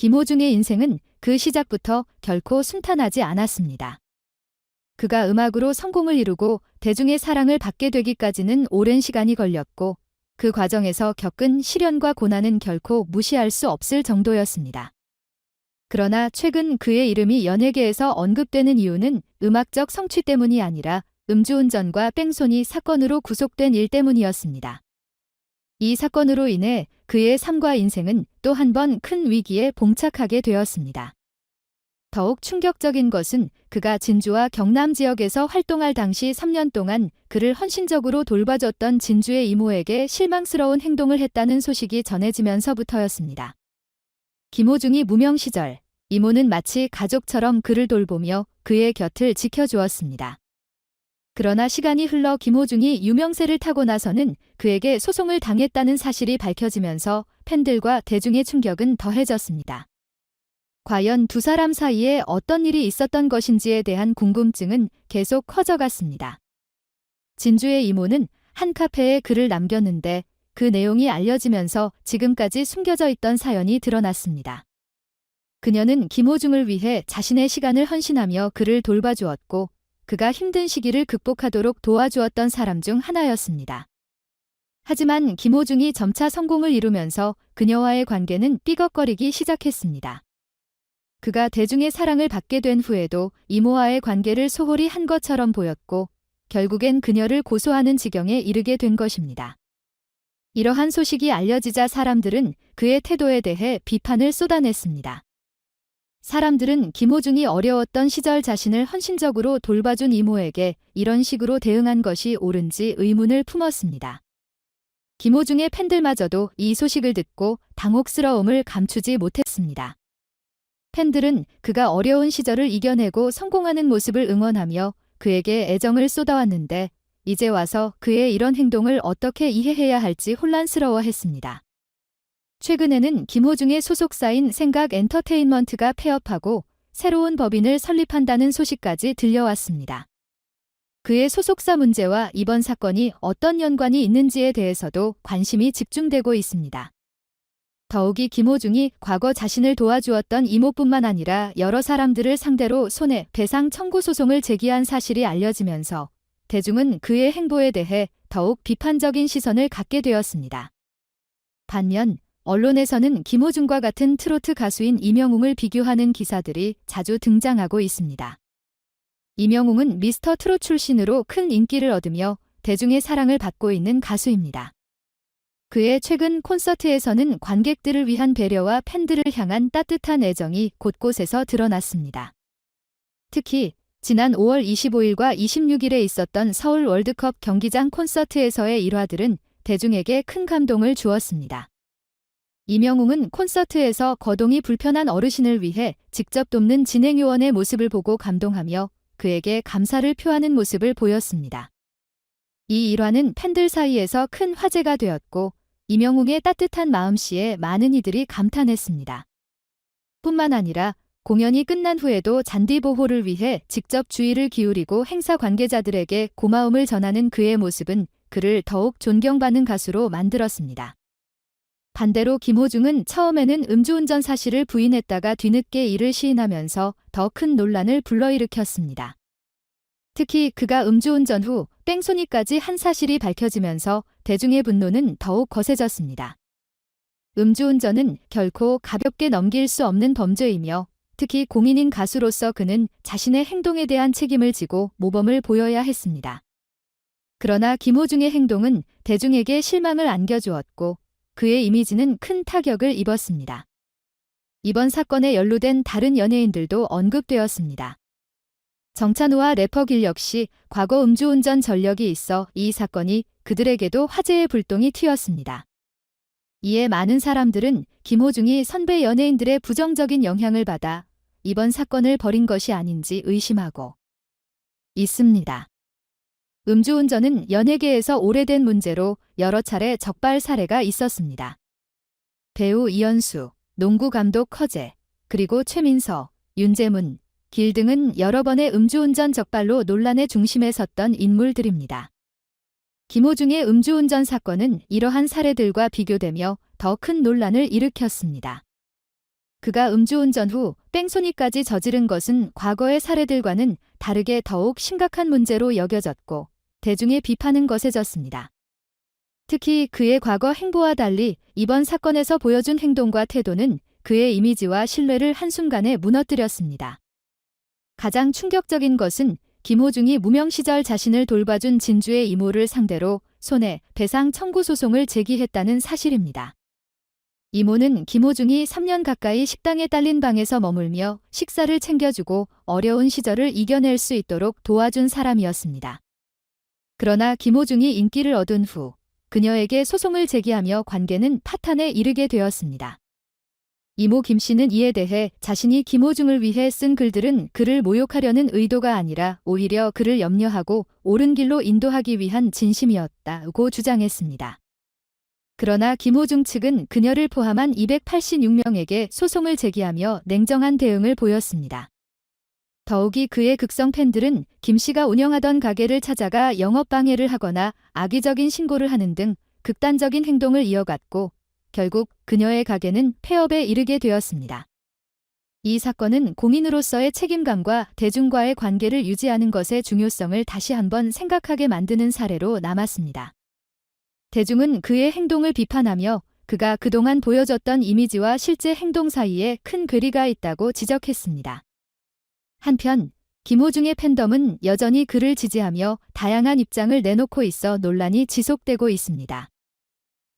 김호중의 인생은 그 시작부터 결코 순탄하지 않았습니다. 그가 음악으로 성공을 이루고 대중의 사랑을 받게 되기까지는 오랜 시간이 걸렸고 그 과정에서 겪은 시련과 고난은 결코 무시할 수 없을 정도였습니다. 그러나 최근 그의 이름이 연예계에서 언급되는 이유는 음악적 성취 때문이 아니라 음주운전과 뺑소니 사건으로 구속된 일 때문이었습니다. 이 사건으로 인해 그의 삶과 인생은 또 한 번 큰 위기에 봉착하게 되었습니다. 더욱 충격적인 것은 그가 진주와 경남 지역에서 활동할 당시 3년 동안 그를 헌신적으로 돌봐줬던 진주의 이모에게 실망스러운 행동을 했다는 소식이 전해지면서부터였습니다. 김호중이 무명 시절, 이모는 마치 가족처럼 그를 돌보며 그의 곁을 지켜주었습니다. 그러나 시간이 흘러 김호중이 유명세를 타고 나서는 그에게 소송을 당했다는 사실이 밝혀지면서 팬들과 대중의 충격은 더해졌습니다. 과연 두 사람 사이에 어떤 일이 있었던 것인지에 대한 궁금증은 계속 커져갔습니다. 진주의 이모는 한 카페에 글을 남겼는데 그 내용이 알려지면서 지금까지 숨겨져 있던 사연이 드러났습니다. 그녀는 김호중을 위해 자신의 시간을 헌신하며 그를 돌봐주었고 그가 힘든 시기를 극복하도록 도와주었던 사람 중 하나였습니다. 하지만 김호중이 점차 성공을 이루면서 그녀와의 관계는 삐걱거리기 시작했습니다. 그가 대중의 사랑을 받게 된 후에도 이모와의 관계를 소홀히 한 것처럼 보였고 결국엔 그녀를 고소하는 지경에 이르게 된 것입니다. 이러한 소식이 알려지자 사람들은 그의 태도에 대해 비판을 쏟아냈습니다. 사람들은 김호중이 어려웠던 시절 자신을 헌신적으로 돌봐준 이모에게 이런 식으로 대응한 것이 옳은지 의문을 품었습니다. 김호중의 팬들마저도 이 소식을 듣고 당혹스러움을 감추지 못했습니다. 팬들은 그가 어려운 시절을 이겨내고 성공하는 모습을 응원하며 그에게 애정을 쏟아왔는데 이제 와서 그의 이런 행동을 어떻게 이해해야 할지 혼란스러워했습니다. 최근에는 김호중의 소속사인 생각 엔터테인먼트가 폐업하고 새로운 법인을 설립한다는 소식까지 들려왔습니다. 그의 소속사 문제와 이번 사건이 어떤 연관이 있는지에 대해서도 관심이 집중되고 있습니다. 더욱이 김호중이 과거 자신을 도와주었던 이모뿐만 아니라 여러 사람들을 상대로 손해배상 청구 소송을 제기한 사실이 알려지면서 대중은 그의 행보에 대해 더욱 비판적인 시선을 갖게 되었습니다. 반면 언론에서는 김호중과 같은 트로트 가수인 이명웅을 비교하는 기사들이 자주 등장하고 있습니다. 이명웅은 미스터 트롯 출신으로 큰 인기를 얻으며 대중의 사랑을 받고 있는 가수입니다. 그의 최근 콘서트에서는 관객들을 위한 배려와 팬들을 향한 따뜻한 애정이 곳곳에서 드러났습니다. 특히 지난 5월 25일과 26일에 있었던 서울 월드컵 경기장 콘서트에서의 일화들은 대중에게 큰 감동을 주었습니다. 이명웅은 콘서트에서 거동이 불편한 어르신을 위해 직접 돕는 진행요원의 모습을 보고 감동하며 그에게 감사를 표하는 모습을 보였습니다. 이 일화는 팬들 사이에서 큰 화제가 되었고 이명웅의 따뜻한 마음씨에 많은 이들이 감탄했습니다. 뿐만 아니라 공연이 끝난 후에도 잔디 보호를 위해 직접 주의를 기울이고 행사 관계자들에게 고마움을 전하는 그의 모습은 그를 더욱 존경받는 가수로 만들었습니다. 반대로 김호중은 처음에는 음주운전 사실을 부인했다가 뒤늦게 이를 시인하면서 더 큰 논란을 불러일으켰습니다. 특히 그가 음주운전 후 뺑소니까지 한 사실이 밝혀지면서 대중의 분노는 더욱 거세졌습니다. 음주운전은 결코 가볍게 넘길 수 없는 범죄이며 특히 공인인 가수로서 그는 자신의 행동에 대한 책임을 지고 모범을 보여야 했습니다. 그러나 김호중의 행동은 대중에게 실망을 안겨주었고 그의 이미지는 큰 타격을 입었습니다. 이번 사건에 연루된 다른 연예인들도 언급되었습니다. 정찬호와 래퍼 길 역시 과거 음주운전 전력이 있어 이 사건이 그들에게도 화제의 불똥이 튀었습니다. 이에 많은 사람들은 김호중이 선배 연예인들의 부정적인 영향을 받아 이번 사건을 벌인 것이 아닌지 의심하고 있습니다. 음주운전은 연예계에서 오래된 문제로 여러 차례 적발 사례가 있었습니다. 배우 이현수, 농구 감독 허재, 그리고 최민서, 윤재문, 길 등은 여러 번의 음주운전 적발로 논란의 중심에 섰던 인물들입니다. 김호중의 음주운전 사건은 이러한 사례들과 비교되며 더 큰 논란을 일으켰습니다. 그가 음주운전 후 뺑소니까지 저지른 것은 과거의 사례들과는 다르게 더욱 심각한 문제로 여겨졌고 대중의 비판은 거세졌습니다. 특히 그의 과거 행보와 달리 이번 사건에서 보여준 행동과 태도는 그의 이미지와 신뢰를 한순간에 무너뜨렸습니다. 가장 충격적인 것은 김호중이 무명 시절 자신을 돌봐준 진주의 이모를 상대로 손해배상 청구 소송을 제기했다는 사실입니다. 이모는 김호중이 3년 가까이 식당에 딸린 방에서 머물며 식사를 챙겨주고 어려운 시절을 이겨낼 수 있도록 도와준 사람이었습니다. 그러나 김호중이 인기를 얻은 후 그녀에게 소송을 제기하며 관계는 파탄에 이르게 되었습니다. 이모 김 씨는 이에 대해 자신이 김호중을 위해 쓴 글들은 그를 모욕하려는 의도가 아니라 오히려 그를 염려하고 옳은 길로 인도하기 위한 진심이었다고 주장했습니다. 그러나 김호중 측은 그녀를 포함한 286명에게 소송을 제기하며 냉정한 대응을 보였습니다. 더욱이 그의 극성 팬들은 김 씨가 운영하던 가게를 찾아가 영업방해를 하거나 악의적인 신고를 하는 등 극단적인 행동을 이어갔고 결국 그녀의 가게는 폐업에 이르게 되었습니다. 이 사건은 공인으로서의 책임감과 대중과의 관계를 유지하는 것의 중요성을 다시 한번 생각하게 만드는 사례로 남았습니다. 대중은 그의 행동을 비판하며 그가 그동안 보여줬던 이미지와 실제 행동 사이에 큰 괴리가 있다고 지적했습니다. 한편 김호중의 팬덤은 여전히 그를 지지하며 다양한 입장을 내놓고 있어 논란이 지속되고 있습니다.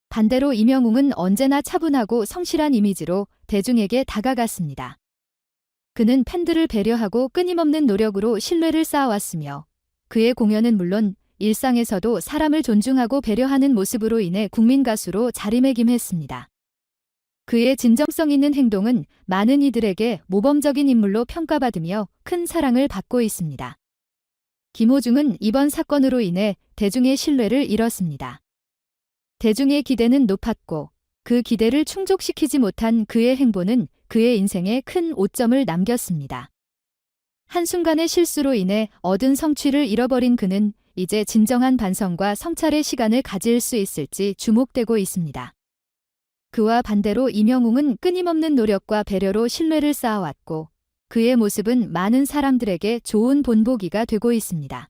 반대로 임영웅은 언제나 차분하고 성실한 이미지로 대중에게 다가갔습니다. 그는 팬들을 배려하고 끊임없는 노력으로 신뢰를 쌓아왔으며 그의 공연은 물론 일상에서도 사람을 존중하고 배려하는 모습으로 인해 국민 가수로 자리매김했습니다. 그의 진정성 있는 행동은 많은 이들에게 모범적인 인물로 평가받으며 큰 사랑을 받고 있습니다. 김호중은 이번 사건으로 인해 대중의 신뢰를 잃었습니다. 대중의 기대는 높았고 그 기대를 충족시키지 못한 그의 행보는 그의 인생에 큰 오점을 남겼습니다. 한순간의 실수로 인해 얻은 성취를 잃어버린 그는 이제 진정한 반성과 성찰의 시간을 가질 수 있을지 주목되고 있습니다. 그와 반대로 임영웅은 끊임없는 노력과 배려로 신뢰를 쌓아왔고 그의 모습은 많은 사람들에게 좋은 본보기가 되고 있습니다.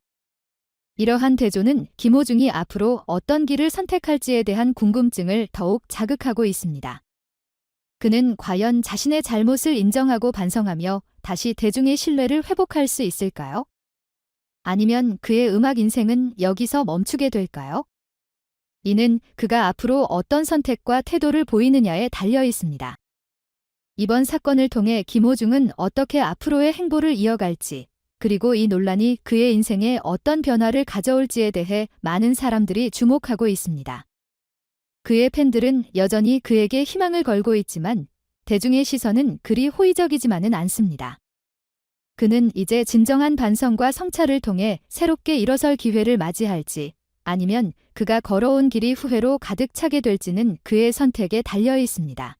이러한 대조는 김호중이 앞으로 어떤 길을 선택할지에 대한 궁금증을 더욱 자극하고 있습니다. 그는 과연 자신의 잘못을 인정하고 반성하며 다시 대중의 신뢰를 회복할 수 있을까요? 아니면 그의 음악 인생은 여기서 멈추게 될까요? 이는 그가 앞으로 어떤 선택과 태도를 보이느냐에 달려 있습니다. 이번 사건을 통해 김호중은 어떻게 앞으로의 행보를 이어갈지, 그리고 이 논란이 그의 인생에 어떤 변화를 가져올지에 대해 많은 사람들이 주목하고 있습니다. 그의 팬들은 여전히 그에게 희망을 걸고 있지만 대중의 시선은 그리 호의적이지만은 않습니다. 그는 이제 진정한 반성과 성찰을 통해 새롭게 일어설 기회를 맞이할지 아니면 그가 걸어온 길이 후회로 가득 차게 될지는 그의 선택에 달려 있습니다.